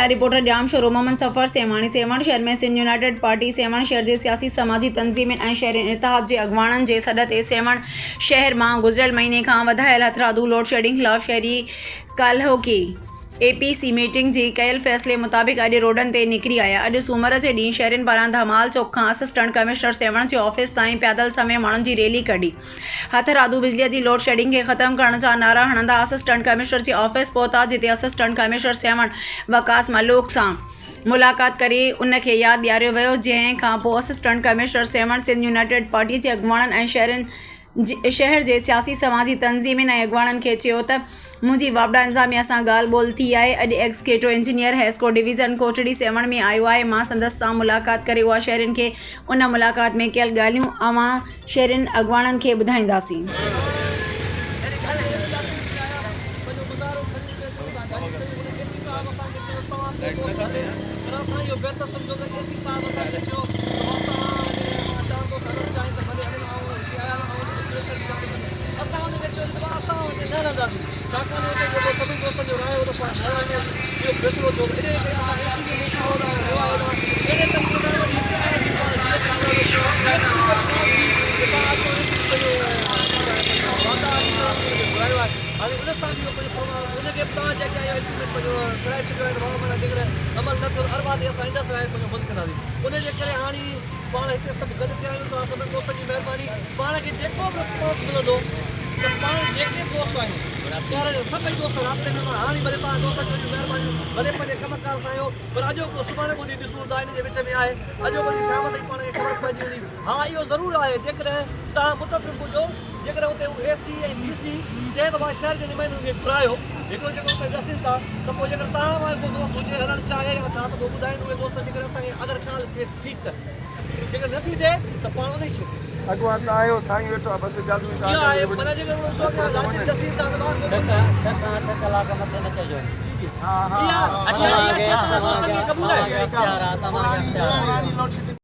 लाइ reporter ॼाम sorrow Mohammad सफ़र सेवाणी। सेवाण शहर में सिंध यूनाइटेड पार्टी सेवाण शहर जे सियासी समाजी तंज़ीमुनि ऐं शहरी इतिहाद जे अॻुवाणनि जे सॾ ते सेवाण शहर मां गुज़िरियल महीने खां वधायल हथरादू लोड शेडिंग ख़िलाफ़ शहरी काल्होकी APC मीटिंग जी कयल फ़ैसिले मुताबिक़ अॼु रोडनि ते निकिरी आया। अॼु सूमर जे ॾींहुं शहरियुनि पारां धमाल चौक खां असिस्टेंट कमिश्नर सेवाण जे ऑफिस ताईं पैदल समेत माण्हुनि जी रैली कढी। हथरादू बिजलीअ जी लोड शेडिंग खे ख़तमु करण जा नारा हणंदा असिस्टेंट कमिश्नर जे ऑफिस पहुता, जिते असिस्टेंट कमिश्नर सेवाण वकास मलूक सां मुलाक़ात करे उन खे यादि ॾियारियो वियो, जंहिं खां पोइ assistant commissioner Sewan Sindh United Party जे अॻुवाणनि ऐं शहर जे सियासी समाजी तंज़ीमुनि ऐं अॻुवाणनि खे चयो त मुंहिंजी वापडा इंतिज़ामिया सां ॻाल्हि ॿोल थी आहे। अॼु executive engineer HESCO division Kotri सेवाण में आयो आहे। मां संदसि सां मुलाक़ात करे उहा शहरियुनि खे उन मुलाक़ात में कयल ॻाल्हियूं अवां शहरियुनि अॻुवाणनि खे ॿुधाईंदासीं। हाँ इहो ज़रूरु आहे जेकॾहिं तव्हां मुतफ़िक़ हुजो, जेकॾहिं हुते AC ऐं DC चए त मां शहर जे नुमाइंदनि खे घुरायो हिकिड़ो जेको हुते ॾसीनि था, त पोइ जेकर तव्हां वारो को दोस्त हुजे हलणु चाहे या छा, त पोइ ॿुधाइनि उहे दोस्त जेकर असांखे अगरि ॻाल्हि थिए ठीकु त, जेकर न थी थिए त पाण उन ई शइ अॻुवान त आयो साईं वेठो आहे बसि जल्दी माना जेकर ॾसीनि था त कलाक मथे न चइजो। हा हा क़बूल आहे।